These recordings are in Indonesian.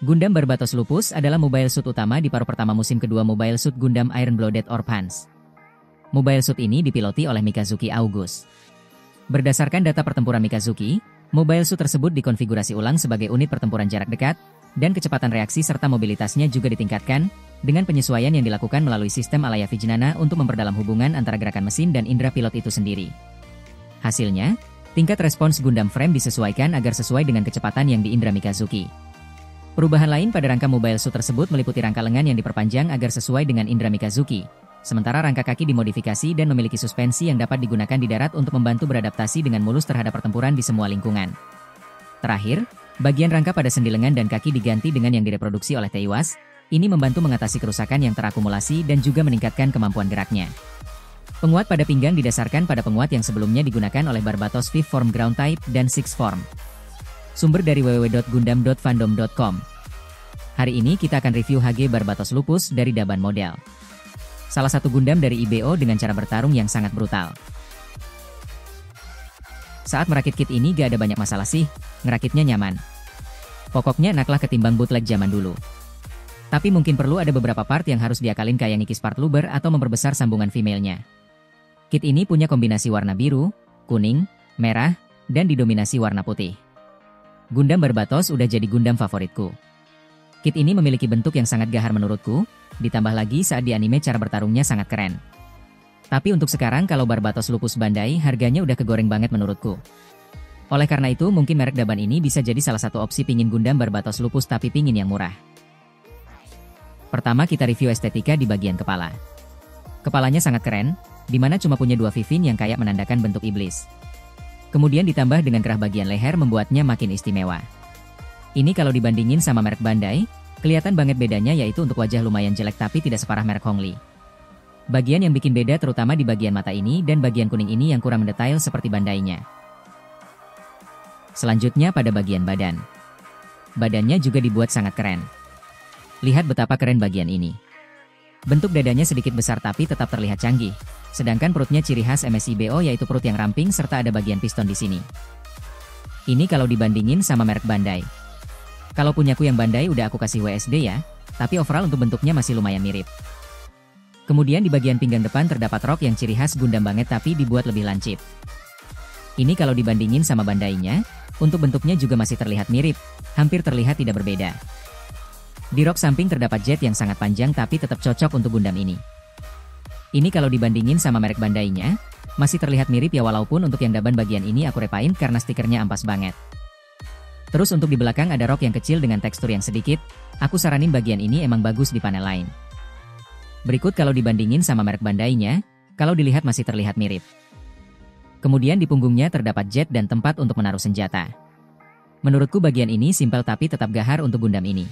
Gundam Barbatos Lupus adalah mobile suit utama di paruh pertama musim kedua Mobile Suit Gundam Iron Blooded Orphans. Mobile suit ini dipiloti oleh Mikazuki August. Berdasarkan data pertempuran Mikazuki, mobile suit tersebut dikonfigurasi ulang sebagai unit pertempuran jarak dekat, dan kecepatan reaksi serta mobilitasnya juga ditingkatkan, dengan penyesuaian yang dilakukan melalui sistem Alaya Vijnana untuk memperdalam hubungan antara gerakan mesin dan indera pilot itu sendiri. Hasilnya, tingkat respons Gundam Frame disesuaikan agar sesuai dengan kecepatan yang diindra Mikazuki. Perubahan lain pada rangka mobile suit tersebut meliputi rangka lengan yang diperpanjang agar sesuai dengan indra Mikazuki, sementara rangka kaki dimodifikasi dan memiliki suspensi yang dapat digunakan di darat untuk membantu beradaptasi dengan mulus terhadap pertempuran di semua lingkungan. Terakhir, bagian rangka pada sendi lengan dan kaki diganti dengan yang direproduksi oleh Teiwas. Ini membantu mengatasi kerusakan yang terakumulasi dan juga meningkatkan kemampuan geraknya. Penguat pada pinggang didasarkan pada penguat yang sebelumnya digunakan oleh Barbatos 5th Form Ground Type dan 6th Form. Sumber dari www.gundam.fandom.com. Hari ini kita akan review HG Barbatos Lupus dari Daban Model. Salah satu Gundam dari IBO dengan cara bertarung yang sangat brutal. Saat merakit kit ini gak ada banyak masalah sih, ngerakitnya nyaman. Pokoknya enaklah ketimbang bootleg zaman dulu. Tapi mungkin perlu ada beberapa part yang harus diakalin kayak ngikis part luber atau memperbesar sambungan female-nya. Kit ini punya kombinasi warna biru, kuning, merah, dan didominasi warna putih. Gundam Barbatos udah jadi Gundam favoritku. Kit ini memiliki bentuk yang sangat gahar menurutku, ditambah lagi saat di anime cara bertarungnya sangat keren. Tapi untuk sekarang kalau Barbatos Lupus Bandai harganya udah kegoreng banget menurutku. Oleh karena itu mungkin merek Daban ini bisa jadi salah satu opsi pingin Gundam Barbatos Lupus tapi pingin yang murah. Pertama kita review estetika di bagian kepala. Kepalanya sangat keren, dimana cuma punya dua vivin yang kayak menandakan bentuk iblis. Kemudian ditambah dengan kerah bagian leher membuatnya makin istimewa. Ini kalau dibandingin sama merek Bandai, kelihatan banget bedanya yaitu untuk wajah lumayan jelek tapi tidak separah merek Hongli. Bagian yang bikin beda terutama di bagian mata ini dan bagian kuning ini yang kurang mendetail seperti Bandainya. Selanjutnya pada bagian badan. Badannya juga dibuat sangat keren. Lihat betapa keren bagian ini. Bentuk dadanya sedikit besar tapi tetap terlihat canggih. Sedangkan perutnya ciri khas MSIBO yaitu perut yang ramping serta ada bagian piston di sini. Ini kalau dibandingin sama merek Bandai. Kalau punyaku yang Bandai udah aku kasih WSD ya, tapi overall untuk bentuknya masih lumayan mirip. Kemudian di bagian pinggang depan terdapat rok yang ciri khas Gundam banget tapi dibuat lebih lancip. Ini kalau dibandingin sama Bandainya, untuk bentuknya juga masih terlihat mirip, hampir terlihat tidak berbeda. Di rok samping terdapat jet yang sangat panjang tapi tetap cocok untuk Gundam ini. Ini kalau dibandingin sama merek Bandainya, masih terlihat mirip ya walaupun untuk yang Daban bagian ini aku repain karena stikernya ampas banget. Terus untuk di belakang ada rok yang kecil dengan tekstur yang sedikit, aku saranin bagian ini emang bagus di panel lain. Berikut kalau dibandingin sama merek Bandainya, kalau dilihat masih terlihat mirip. Kemudian di punggungnya terdapat jet dan tempat untuk menaruh senjata. Menurutku bagian ini simpel tapi tetap gahar untuk Gundam ini.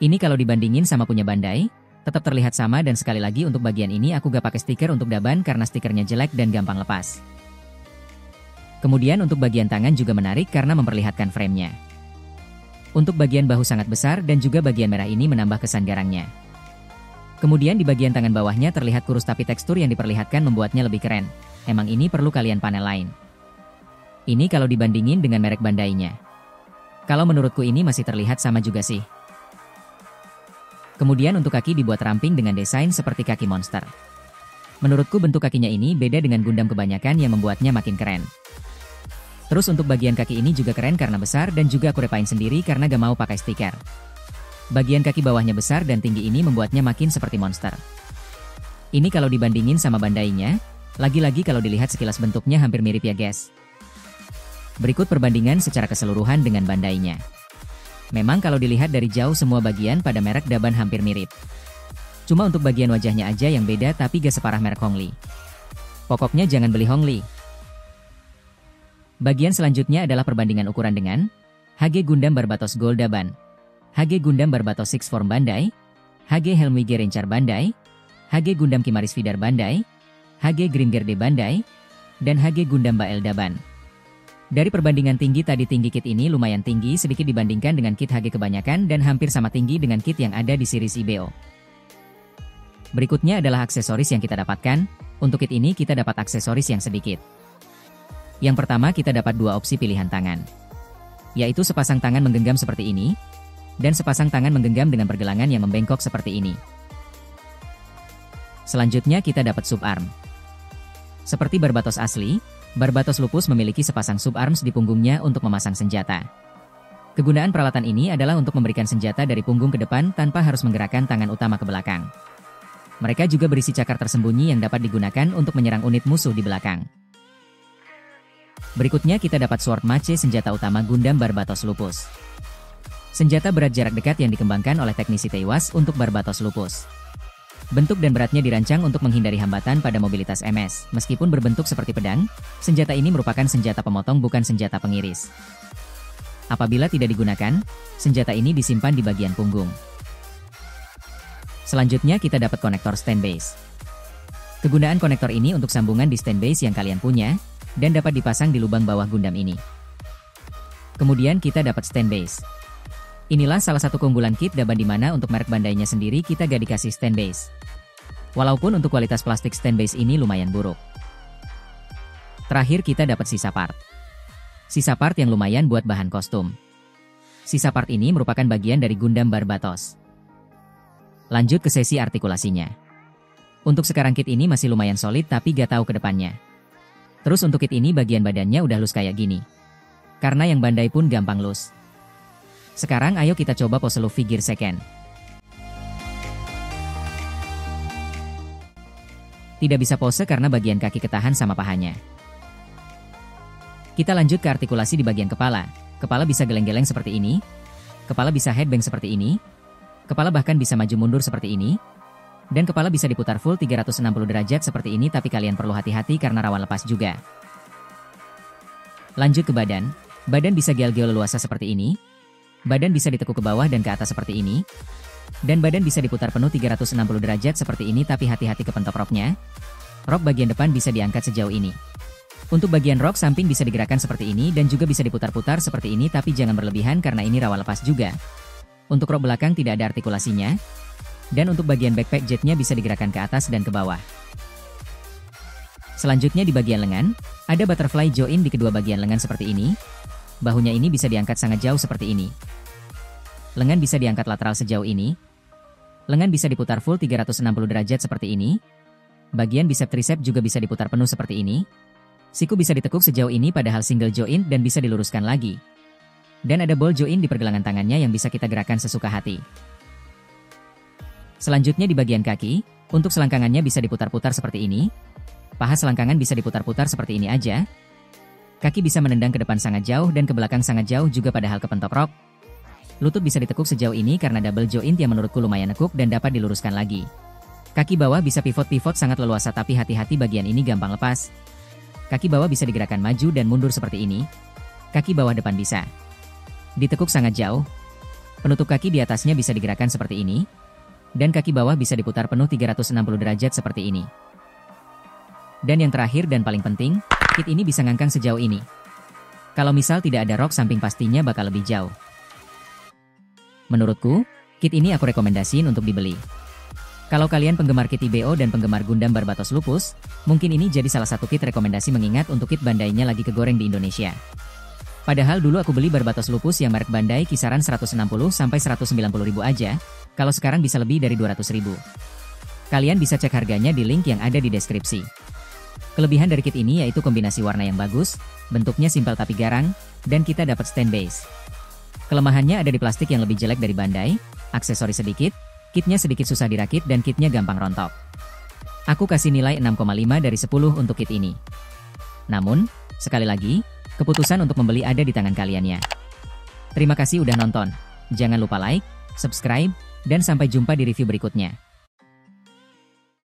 Ini kalau dibandingin sama punya Bandai, tetap terlihat sama dan sekali lagi untuk bagian ini aku gak pakai stiker untuk Daban karena stikernya jelek dan gampang lepas. Kemudian untuk bagian tangan juga menarik karena memperlihatkan framenya. Untuk bagian bahu sangat besar dan juga bagian merah ini menambah kesan garangnya. Kemudian di bagian tangan bawahnya terlihat kurus tapi tekstur yang diperlihatkan membuatnya lebih keren. Emang ini perlu kalian panel lain. Ini kalau dibandingin dengan merek Bandainya. Kalau menurutku ini masih terlihat sama juga sih. Kemudian untuk kaki dibuat ramping dengan desain seperti kaki monster. Menurutku bentuk kakinya ini beda dengan Gundam kebanyakan yang membuatnya makin keren. Terus untuk bagian kaki ini juga keren karena besar dan juga aku repain sendiri karena gak mau pakai stiker. Bagian kaki bawahnya besar dan tinggi ini membuatnya makin seperti monster. Ini kalau dibandingin sama Bandainya, lagi-lagi kalau dilihat sekilas bentuknya hampir mirip ya guys. Berikut perbandingan secara keseluruhan dengan Bandainya. Memang kalau dilihat dari jauh semua bagian pada merek Daban hampir mirip. Cuma untuk bagian wajahnya aja yang beda tapi gak separah merek Hongli. Pokoknya jangan beli Hongli. Bagian selanjutnya adalah perbandingan ukuran dengan HG Gundam Barbatos Gold Daban, HG Gundam Barbatos 6th Form Bandai, HG Helmwige Ranger Bandai, HG Gundam Kimaris Vidar Bandai, HG Grimgerde Bandai, dan HG Gundam Bael Daban. Dari perbandingan tinggi tadi tinggi kit ini lumayan tinggi sedikit dibandingkan dengan kit HG kebanyakan dan hampir sama tinggi dengan kit yang ada di series IBO. Berikutnya adalah aksesoris yang kita dapatkan. Untuk kit ini kita dapat aksesoris yang sedikit. Yang pertama kita dapat dua opsi pilihan tangan. Yaitu sepasang tangan menggenggam seperti ini. dan sepasang tangan menggenggam dengan pergelangan yang membengkok seperti ini. Selanjutnya kita dapat subarm. Seperti Barbatos asli, Barbatos Lupus memiliki sepasang subarms di punggungnya untuk memasang senjata. Kegunaan peralatan ini adalah untuk memberikan senjata dari punggung ke depan tanpa harus menggerakkan tangan utama ke belakang. Mereka juga berisi cakar tersembunyi yang dapat digunakan untuk menyerang unit musuh di belakang. Berikutnya kita dapat Sword Mace, senjata utama Gundam Barbatos Lupus. Senjata berat jarak dekat yang dikembangkan oleh teknisi Teiwas untuk Barbatos Lupus. Bentuk dan beratnya dirancang untuk menghindari hambatan pada mobilitas MS. Meskipun berbentuk seperti pedang, senjata ini merupakan senjata pemotong bukan senjata pengiris. Apabila tidak digunakan, senjata ini disimpan di bagian punggung. Selanjutnya kita dapat konektor stand base. Kegunaan konektor ini untuk sambungan di stand base yang kalian punya, dan dapat dipasang di lubang bawah Gundam ini. Kemudian kita dapat stand base. Inilah salah satu keunggulan kit Daban di mana untuk merek Bandai-nya sendiri kita gak dikasih stand base. Walaupun untuk kualitas plastik stand base ini lumayan buruk. Terakhir kita dapat sisa part. Sisa part yang lumayan buat bahan kostum. Sisa part ini merupakan bagian dari Gundam Barbatos. Lanjut ke sesi artikulasinya. Untuk sekarang kit ini masih lumayan solid tapi gak tahu ke depannya. Terus untuk kit ini bagian badannya udah loose kayak gini. Karena yang Bandai pun gampang loose. Sekarang ayo kita coba pose loop figure second. Tidak bisa pose karena bagian kaki ketahan sama pahanya. Kita lanjut ke artikulasi di bagian kepala. Kepala bisa geleng-geleng seperti ini. Kepala bisa headbang seperti ini. Kepala bahkan bisa maju mundur seperti ini. Dan kepala bisa diputar full 360 derajat seperti ini, tapi kalian perlu hati-hati karena rawan lepas juga. Lanjut ke badan. Badan bisa gel-gel leluasa seperti ini. Badan bisa ditekuk ke bawah dan ke atas seperti ini. Dan badan bisa diputar penuh 360 derajat seperti ini, tapi hati-hati ke pentop roknya. Rok bagian depan bisa diangkat sejauh ini. Untuk bagian rok samping bisa digerakkan seperti ini dan juga bisa diputar-putar seperti ini, tapi jangan berlebihan karena ini rawan lepas juga. Untuk rok belakang tidak ada artikulasinya. Dan untuk bagian backpack jetnya bisa digerakkan ke atas dan ke bawah. Selanjutnya di bagian lengan, ada butterfly join di kedua bagian lengan seperti ini. Bahunya ini bisa diangkat sangat jauh seperti ini. Lengan bisa diangkat lateral sejauh ini. Lengan bisa diputar full 360 derajat seperti ini. Bagian bicep tricep juga bisa diputar penuh seperti ini. Siku bisa ditekuk sejauh ini padahal single joint dan bisa diluruskan lagi. Dan ada ball joint di pergelangan tangannya yang bisa kita gerakkan sesuka hati. Selanjutnya di bagian kaki, untuk selangkangannya bisa diputar-putar seperti ini. Paha selangkangan bisa diputar-putar seperti ini aja. Kaki bisa menendang ke depan sangat jauh dan ke belakang sangat jauh juga padahal ke pentop rok. Lutut bisa ditekuk sejauh ini karena double joint yang menurutku lumayan nekuk dan dapat diluruskan lagi. Kaki bawah bisa pivot-pivot sangat leluasa tapi hati-hati bagian ini gampang lepas. Kaki bawah bisa digerakkan maju dan mundur seperti ini. Kaki bawah depan bisa ditekuk sangat jauh. Penutup kaki di atasnya bisa digerakkan seperti ini. Dan kaki bawah bisa diputar penuh 360 derajat seperti ini. Dan yang terakhir dan paling penting, kit ini bisa ngangkang sejauh ini. Kalau misal tidak ada rok samping pastinya bakal lebih jauh. Menurutku, kit ini aku rekomendasiin untuk dibeli. Kalau kalian penggemar kit IBO dan penggemar Gundam Barbatos Lupus, mungkin ini jadi salah satu kit rekomendasi mengingat untuk kit Bandai-nya lagi kegoreng di Indonesia. Padahal dulu aku beli Barbatos Lupus yang merek Bandai kisaran 160 sampai 190 ribu aja, kalau sekarang bisa lebih dari 200 ribu. Kalian bisa cek harganya di link yang ada di deskripsi. Kelebihan dari kit ini yaitu kombinasi warna yang bagus, bentuknya simpel tapi garang, dan kita dapat stand base. Kelemahannya ada di plastik yang lebih jelek dari Bandai, aksesori sedikit, kitnya sedikit susah dirakit dan kitnya gampang rontok. Aku kasih nilai 6,5 dari 10 untuk kit ini. Namun, sekali lagi, keputusan untuk membeli ada di tangan kalian ya. Terima kasih udah nonton. Jangan lupa like, subscribe, dan sampai jumpa di review berikutnya.